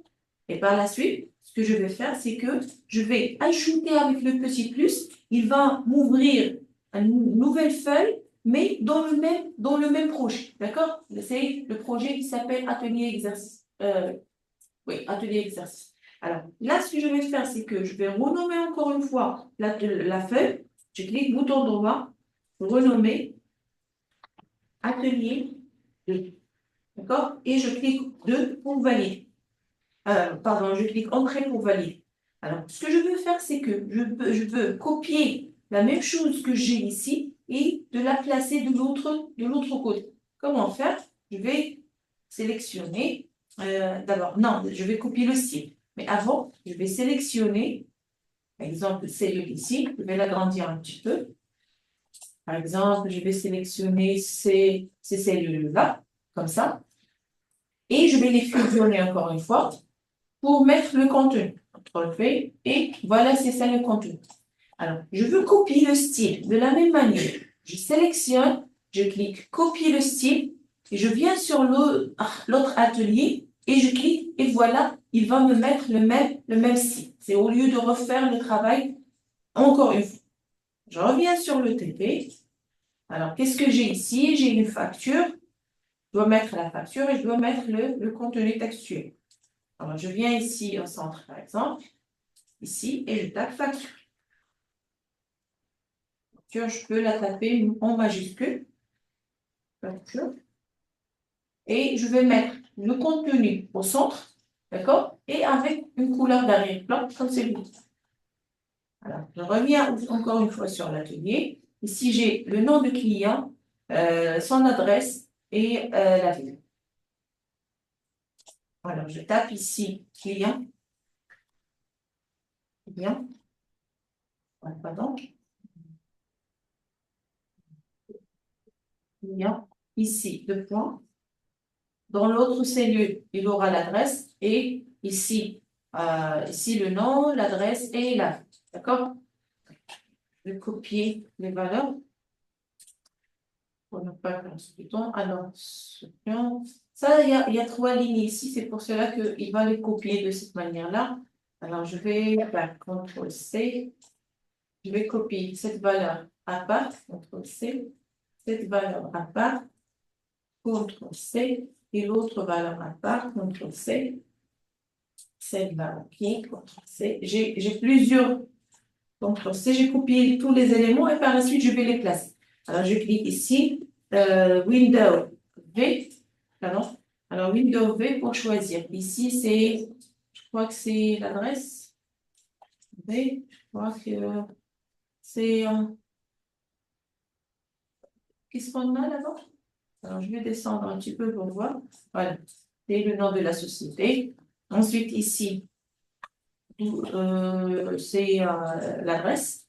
Et par la suite, ce que je vais faire, c'est que je vais ajouter avec le petit plus, il va m'ouvrir une nouvelle feuille, mais dans le même projet. D'accord? C'est le projet qui s'appelle atelier exercice. Oui, atelier exercice. Alors, là, ce que je vais faire, c'est que je vais renommer encore une fois la feuille. Je clique bouton droit, renommer atelier 2. D'accord? Et je clique 2 pour valider. Pardon, je clique entrée pour valider. Alors, ce que je veux faire, c'est que je veux copier la même chose que j'ai ici et de la placer de l'autre côté. Comment faire? Je vais sélectionner. D'abord, non, je vais copier le style. Mais avant, je vais sélectionner, par exemple, celle ici. Je vais l'agrandir un petit peu. Par exemple, je vais sélectionner ces cellules-là, comme ça. Et je vais les fusionner encore une fois pour mettre le contenu. CTRL-V, et voilà, c'est ça le contenu. Alors, je veux copier le style de la même manière. Je sélectionne, je clique copier le style, et je viens sur l'autre atelier, et je clique, et voilà, il va me mettre le même style. C'est au lieu de refaire le travail encore une fois. Je reviens sur le TP. Alors, qu'est-ce que j'ai ici? J'ai une facture. Je dois mettre la facture et je dois mettre le contenu textuel. Alors, je viens ici au centre, par exemple, ici, et je tape facture. Facture, je peux la taper en majuscule. Facture. Et je vais mettre le contenu au centre. d'accord? Et avec une couleur d'arrière-plan comme celui-ci. Alors, je reviens encore une fois sur l'atelier. Ici, j'ai le nom du client, son adresse et la ville. Alors, je tape ici client. Client. Voilà, pardon. Client. Ici, deux points. Dans l'autre cellule, il aura l'adresse et ici, ici le nom, l'adresse et la ville. D'accord? Je vais copier les valeurs pour ne pas perdre du temps. Alors, ça, il y a trois lignes ici, c'est pour cela qu'il va les copier de cette manière-là. Alors, je vais faire CTRL-C. Je vais copier cette valeur à part, CTRL-C, cette valeur à part, CTRL-C, et l'autre valeur à part, CTRL-C, celle-là, ok, CTRL-C. J'ai plusieurs CTRL-C, j'ai copié tous les éléments et par la suite, je vais les placer. Alors, je clique ici, Windows V, pardon. Alors, Windows V pour choisir. Ici, c'est, je crois que c'est l'adresse. V, je crois que c'est, qu'est-ce qu'on a là-bas? Alors, je vais descendre un petit peu pour voir. Voilà, c'est le nom de la société. Ensuite, ici, c'est l'adresse.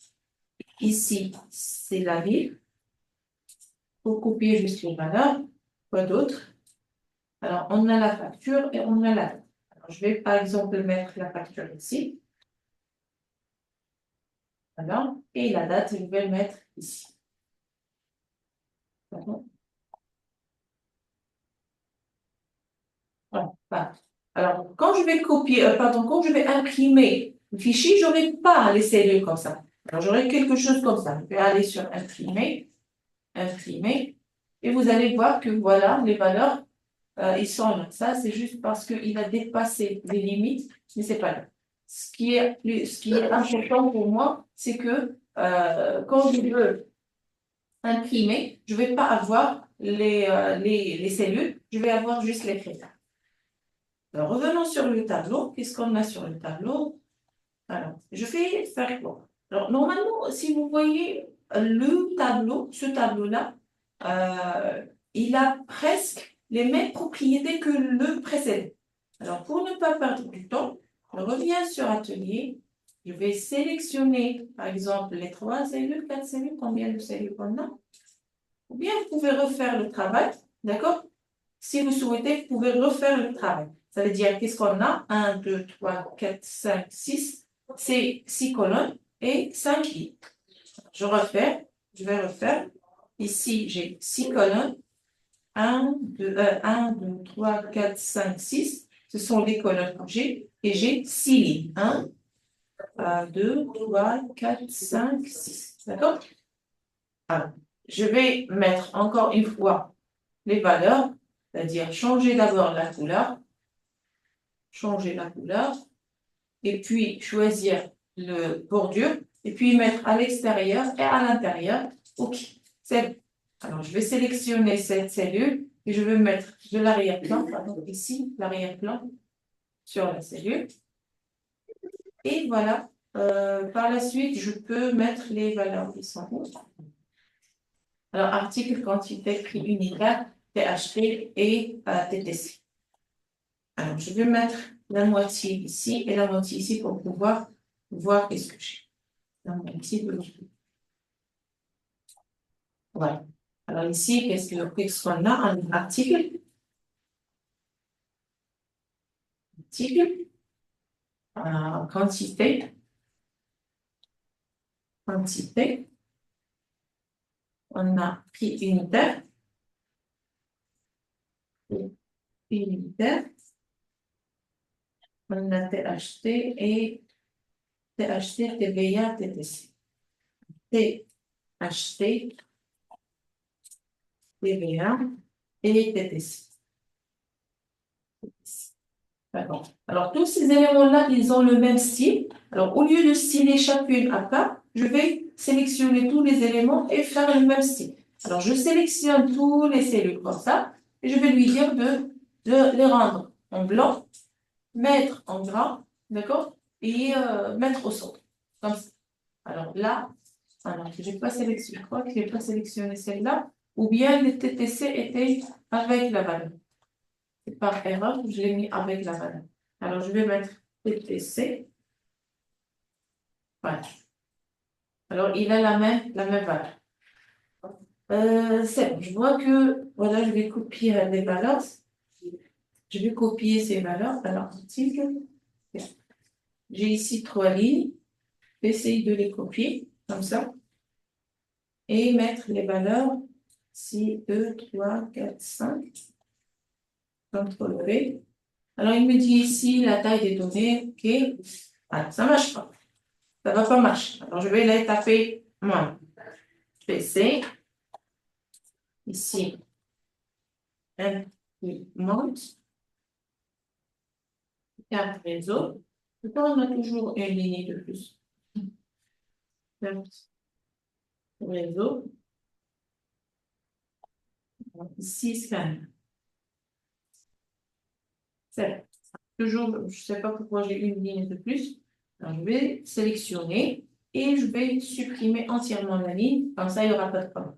Ici, c'est la ville. Pour copier juste les valeurs. Quoi d'autre? Alors, on a la facture et on a la date. Alors, je vais par exemple mettre la facture ici. Voilà. Et la date, je vais le mettre ici. Voilà. Voilà. Alors, quand je vais copier, quand je vais imprimer le fichier, je n'aurai pas les cellules comme ça. Alors, j'aurai quelque chose comme ça. Je vais aller sur imprimer, imprimer, et vous allez voir que voilà, les valeurs, ils sont là. Ça, c'est juste parce qu'il a dépassé les limites, mais c'est pas grave. Ce qui est important pour moi, c'est que quand je veux imprimer, je ne vais pas avoir les cellules, je vais avoir juste les critères. Alors, revenons sur le tableau. Qu'est-ce qu'on a sur le tableau? Alors, je vais faire quoi? Alors, normalement, si vous voyez le tableau, ce tableau-là, il a presque les mêmes propriétés que le précédent. Alors, pour ne pas perdre du temps, je reviens sur Atelier. Je vais sélectionner, par exemple, les 3 cellules, 4 cellules, combien de cellules on a. Ou bien vous pouvez refaire le travail, d'accord? Si vous souhaitez, vous pouvez refaire le travail. Ça veut dire, qu'est-ce qu'on a? 1, 2, 3, 4, 5, 6. C'est 6 colonnes et 5 lignes. Je vais refaire. Ici, j'ai 6 colonnes. 1, 2, 3, 4, 5, 6. Ce sont les colonnes que j'ai. Et j'ai 6 lignes. 1, 2, 3, 4, 5, 6. D'accord? Alors, je vais mettre encore une fois les valeurs, c'est-à-dire changer d'abord la couleur, et puis choisir le bordure, et puis mettre à l'extérieur et à l'intérieur. OK, c'est bon. Alors, je vais sélectionner cette cellule et je vais mettre de l'arrière-plan, ici, l'arrière-plan sur la cellule. Et voilà, par la suite, je peux mettre les valeurs qui sont où. Alors, article, quantité, prix unitaire, THT et TTC. Alors, je vais mettre la moitié ici et la moitié ici pour pouvoir voir qu'est-ce que j'ai. La moitié de l'autre. Voilà. Alors ici, qu'est-ce qu'on a? Un article. Article. Quantité. Quantité. On a prix unitaire. Prix unitaire. On a THT et THT, TVA, TTC. THT, TVA et TTC. D'accord. Alors, tous ces éléments-là, ils ont le même style. Alors, au lieu de styler chacune à part, je vais sélectionner tous les éléments et faire le même style. Alors, je sélectionne tous les cellules comme ça et je vais lui dire de les rendre en blanc mettre en gras, d'accord? Et mettre au centre, comme ça. Alors là, j'ai pas sélectionné, je crois que je n'ai pas sélectionné celle-là, ou bien le TTC était avec la valeur. C'est par erreur que je l'ai mis avec la valeur. Alors, je vais mettre TTC. Voilà. Alors, il a la même valeur. C'est bon, je vois que, voilà, je vais copier les valeurs. Je vais copier ces valeurs. Alors, article. J'ai ici 3 lignes. J'essaye de les copier, comme ça. Et mettre les valeurs 6, 2, 3, 4, 5. CTRL-V. Alors, il me dit ici la taille des données. OK. Ah, ça ne marche pas. Ça ne va pas marcher. Alors, je vais les taper moi. PC. Ici. Imprimante. Carte réseau. Pourquoi on a toujours une ligne de plus? Carte réseau. Ici, scan. C'est bon. Toujours, je ne sais pas pourquoi j'ai une ligne de plus. Alors, je vais sélectionner et je vais supprimer entièrement la ligne. Comme ça, il n'y aura pas de problème.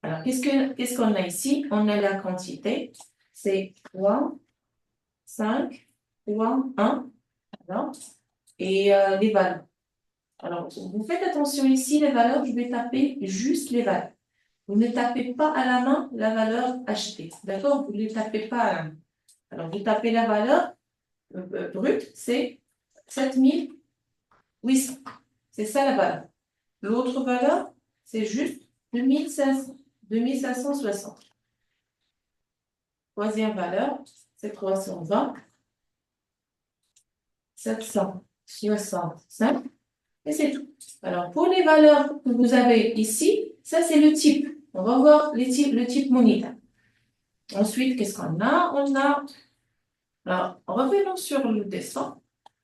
Alors, qu'est-ce qu'on a ici? On a la quantité. C'est 3, 5, 3, 1. Alors, et les valeurs. Alors, vous faites attention ici, les valeurs, je vais taper juste les valeurs. Vous ne tapez pas à la main la valeur achetée. D'accord? Vous ne les tapez pas à la main. Alors, vous tapez la valeur brute, c'est 7800. C'est ça la valeur. L'autre valeur, c'est juste 2560. Troisième valeur, c'est 320. 765. Et c'est tout. Alors, pour les valeurs que vous avez ici, ça, c'est le type. On va voir le type moniteur. Ensuite, qu'est-ce qu'on a? On a, alors, revenons sur le dessin.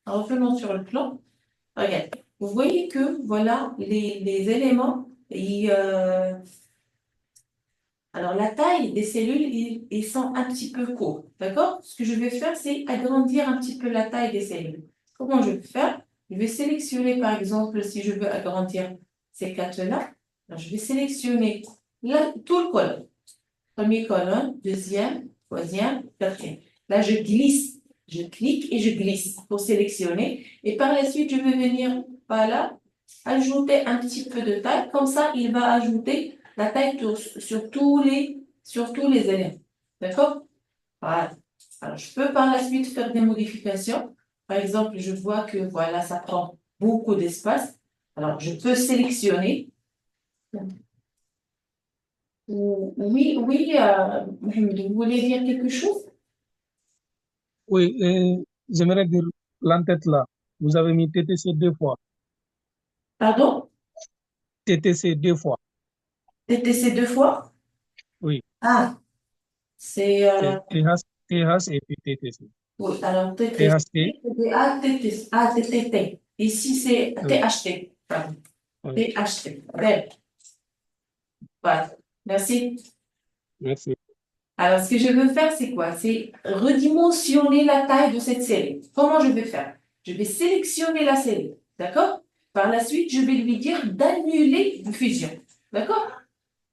Revenons sur le plan. Regardez. Vous voyez que, voilà, les éléments, alors, la taille des cellules, ils sont un petit peu courts. D'accord? Ce que je vais faire, c'est agrandir un petit peu la taille des cellules. Comment je vais faire? Je vais sélectionner, par exemple, si je veux agrandir ces quatre-là, je vais sélectionner là, tout le colonne. Premier colonne, deuxième, troisième, quatrième. Là, je glisse, je clique et je glisse pour sélectionner. Et par la suite, je vais venir par là, ajouter un petit peu de taille. Comme ça, il va ajouter la taille sur tous les éléments. D'accord? Voilà. Alors, je peux par la suite faire des modifications. Par exemple, je vois que voilà, ça prend beaucoup d'espace. Alors, je peux sélectionner. Oui, oui, Mohamed, vous voulez dire quelque chose? Oui, j'aimerais dire l'entête là. Vous avez mis TTC 2 fois. Pardon? TTC 2 fois. TTC 2 fois? Oui, Ah, c'est... c'est TH et puis TTC. oui, alors TTC, THT, c'est ATT, ATTT. Ici, c'est oui, THT. Pardon. oui, THT. Bien. Voilà. Merci. merci. Alors, ce que je veux faire, c'est quoi? C'est redimensionner la taille de cette cellule. Comment je vais faire? Je vais sélectionner la cellule. D'accord? Par la suite, je vais lui dire d'annuler une fusion. D'accord?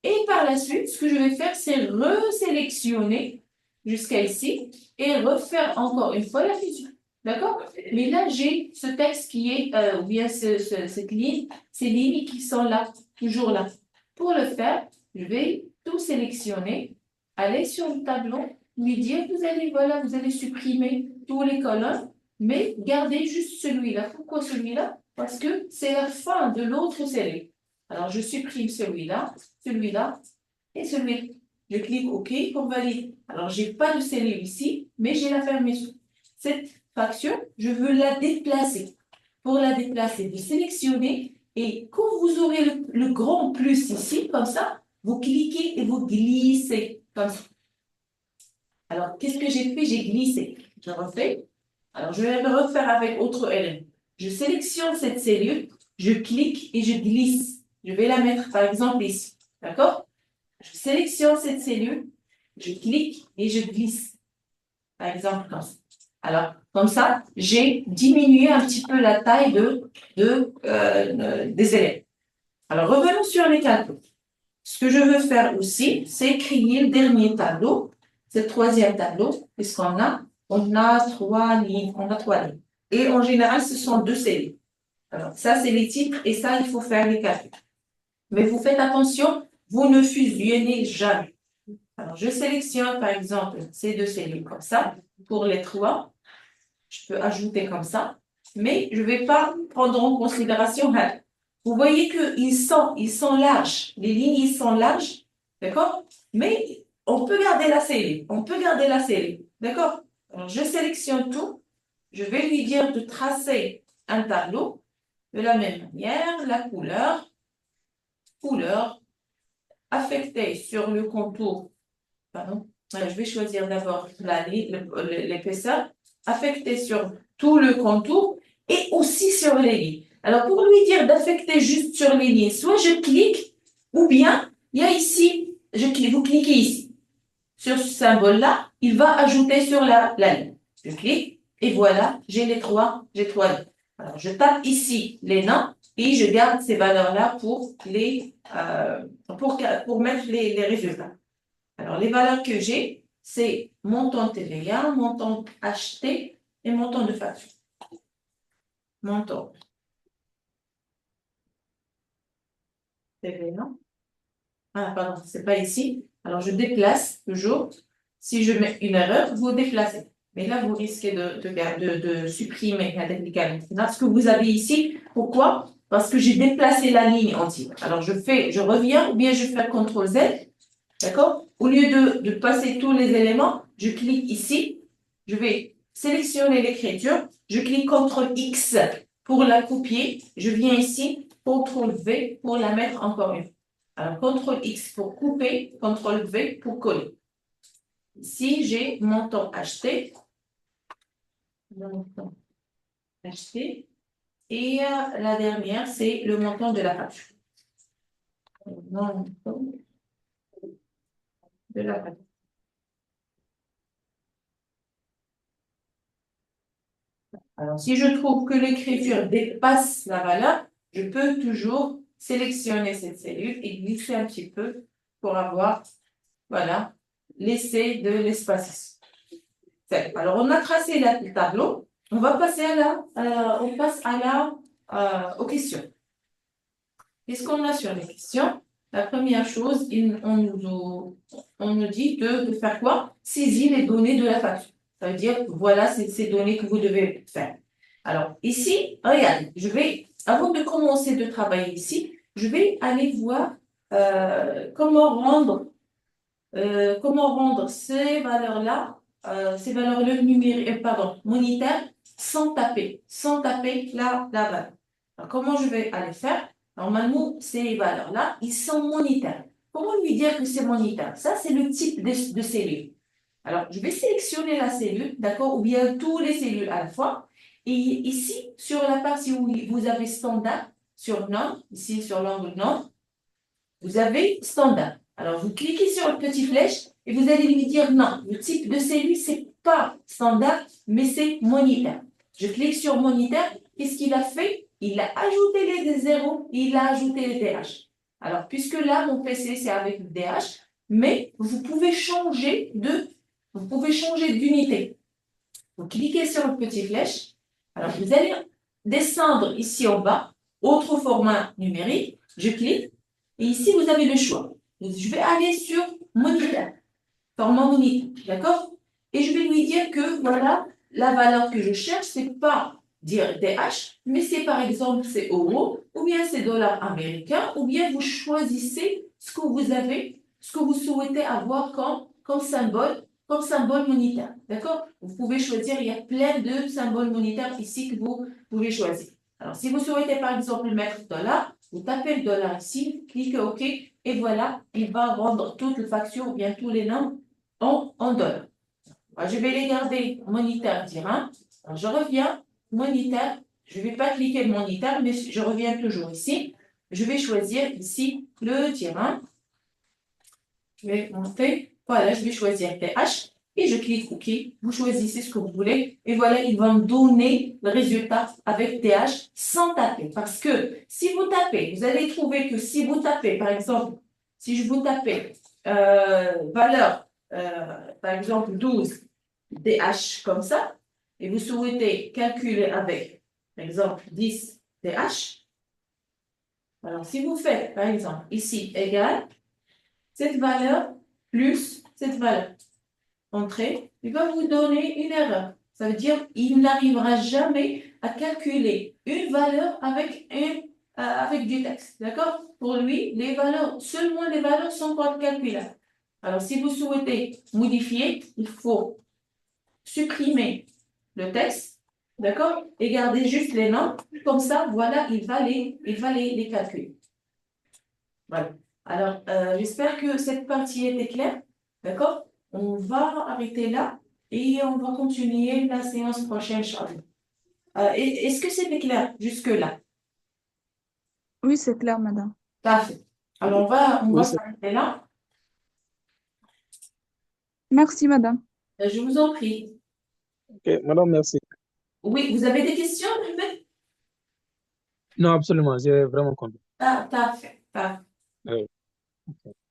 Et par la suite, ce que je vais faire, c'est resélectionner jusqu'à ici et refaire encore une fois la fusion. D'accord? Mais là, j'ai ce texte qui est, ou bien cette ligne, ces lignes qui sont là, toujours là. Pour le faire, je vais tout sélectionner, aller sur le tableau, lui dire, voilà, vous allez supprimer tous les colonnes, mais gardez juste celui-là. Pourquoi celui-là? Parce que c'est la fin de l'autre cellule. Alors, je supprime celui-là et celui-là. Je clique OK pour valider. Alors, je n'ai pas de cellule ici, mais j'ai la fermeture. Cette fraction, je veux la déplacer. Pour la déplacer, vous sélectionnez et quand vous aurez le grand plus ici, comme ça, vous cliquez et vous glissez comme ça. Alors, qu'est-ce que j'ai fait? J'ai glissé. Je refais. Alors, je vais le refaire avec autre élément. Je sélectionne cette cellule, je clique et je glisse. Je vais la mettre, par exemple, ici. D'accord? Je sélectionne cette cellule, je clique et je glisse. Par exemple, comme ça. Alors, Comme ça, j'ai diminué un petit peu la taille des élèves. Alors, revenons sur les calculs. Ce que je veux faire aussi, c'est créer le dernier tableau, c'est le troisième tableau, puisqu'on a, on a trois lignes, Et en général, ce sont deux séries. Alors, ça, c'est les titres, et ça, il faut faire les calculs. Mais vous faites attention, vous ne fusionnez jamais. Alors, je sélectionne, par exemple, ces deux séries comme ça, pour les trois. Je peux ajouter comme ça, mais je ne vais pas prendre en considération. Vous voyez qu'ils sont larges, les lignes ils sont larges, d'accord? Mais on peut garder la série, d'accord? Alors, je sélectionne tout, je vais lui dire de tracer un tableau de la même manière, la couleur affectée sur le contour, pardon, je vais choisir d'abord l'épaisseur, affectée sur tout le contour et aussi sur les lignes. Alors, pour lui dire d'affecter juste sur les lignes, soit je clique, ou bien, il y a ici, vous cliquez ici. Sur ce symbole-là, il va ajouter sur la ligne. Je clique, et voilà, j'ai trois lignes. Alors, je tape ici les noms, et je garde ces valeurs-là pour mettre les résultats. Alors, les valeurs que j'ai, c'est montant TVA, montant acheté et montant de facture. Montant TVA. Ah, pardon, c'est pas ici. Alors, je déplace toujours. Si je mets une erreur, vous déplacez. Mais là, vous risquez de supprimer ce que vous avez ici. Pourquoi? Parce que j'ai déplacé la ligne entière. Alors, je reviens ou bien je fais CTRL Z. D'accord? Au lieu de passer tous les éléments, je clique ici. Je vais sélectionner l'écriture. Je clique CTRL X pour la copier. Je viens ici, CTRL V pour la mettre encore une fois. Alors, CTRL X pour couper, CTRL V pour coller. Ici, j'ai montant acheté. Montant acheté. Et la dernière, c'est le montant de la facture. Montant de la facture. Alors, si je trouve que l'écriture dépasse la valeur, je peux toujours sélectionner cette cellule et glisser un petit peu pour avoir, voilà, laisser de l'espace. Alors, on a tracé le tableau. On va passer aux questions. Qu'est-ce qu'on a sur les questions? La première chose, on nous dit de faire quoi? Saisir les données de la facture. Ça veut dire, voilà, c'est ces données que vous devez faire. Alors, ici, regardez, avant de commencer de travailler ici, je vais aller voir comment rendre ces valeurs-là, numériques, monétaires, sans taper la valeur. Alors, comment je vais aller faire? Normalement, ces valeurs-là, ils sont monétaires. Comment lui dire que c'est monétaire? Ça, c'est le type de cellule. Alors, je vais sélectionner la cellule, d'accord, ou bien tous les cellules à la fois. Et ici, sur la partie où vous avez standard, sur nom, ici sur l'angle nom, vous avez standard. Alors, vous cliquez sur le petit flèche et vous allez lui dire non, le type de cellule, c'est pas standard, mais c'est monétaire. Je clique sur monétaire. Qu'est-ce qu'il a fait? Il a ajouté les zéros et il a ajouté les DH. Alors, puisque là, mon PC, c'est avec le DH, mais vous pouvez changer d'unité. Vous cliquez sur le petit flèche. Alors, vous allez descendre ici en bas, autre format numérique. Je clique. Et ici, vous avez le choix. Je vais aller sur monétaire, format monétaire, d'accord? Et je vais lui dire que, voilà, la valeur que je cherche, c'est pas dire DH, mais c'est par exemple, c'est euros, ou bien c'est dollars américains, ou bien vous choisissez ce que vous avez, ce que vous souhaitez avoir comme symbole monétaire, d'accord? Vous pouvez choisir, il y a plein de symboles monétaires ici que vous pouvez choisir. Alors, si vous souhaitez par exemple mettre dollar, vous tapez le dollar ici, cliquez OK, et voilà, il va rendre toutes les factures ou bien tous les noms en dollars. Alors, je vais les garder monétaire dirham. Alors, je reviens, monétaire, je ne vais pas cliquer monétaire, mais je reviens toujours ici. Je vais choisir ici le dirham. Je vais monter, voilà, je vais choisir TH. et je clique OK. Vous choisissez ce que vous voulez et voilà, il va me donner le résultat avec TH sans taper. Parce que si vous tapez, vous allez trouver que si vous tapez, par exemple, si je vous tapais valeur, par exemple 12 DH comme ça, et vous souhaitez calculer avec, par exemple, 10 DH, alors si vous faites, par exemple, ici égal, cette valeur plus cette valeur, entrée, il va vous donner une erreur. Ça veut dire qu'il n'arrivera jamais à calculer une valeur avec du texte. D'accord? Pour lui, les valeurs, seulement les valeurs sont pas calculables. Alors, si vous souhaitez modifier, il faut supprimer le texte, d'accord? Et garder juste les noms. Comme ça, voilà, il va les calculer. Voilà. Alors, j'espère que cette partie était claire. D'accord? On va arrêter là et on va continuer la séance prochaine, Inch'Allah. Est-ce que c'était clair jusque-là? Oui, c'est clair, madame. Parfait. Alors, on Oui, va c'est... s'arrêter là. Merci, madame. Je vous en prie. Ok, madame, merci. Oui, vous avez des questions, Ahmed? Non, absolument, j'ai vraiment compris. Ah, parfait. Parfait. Oui.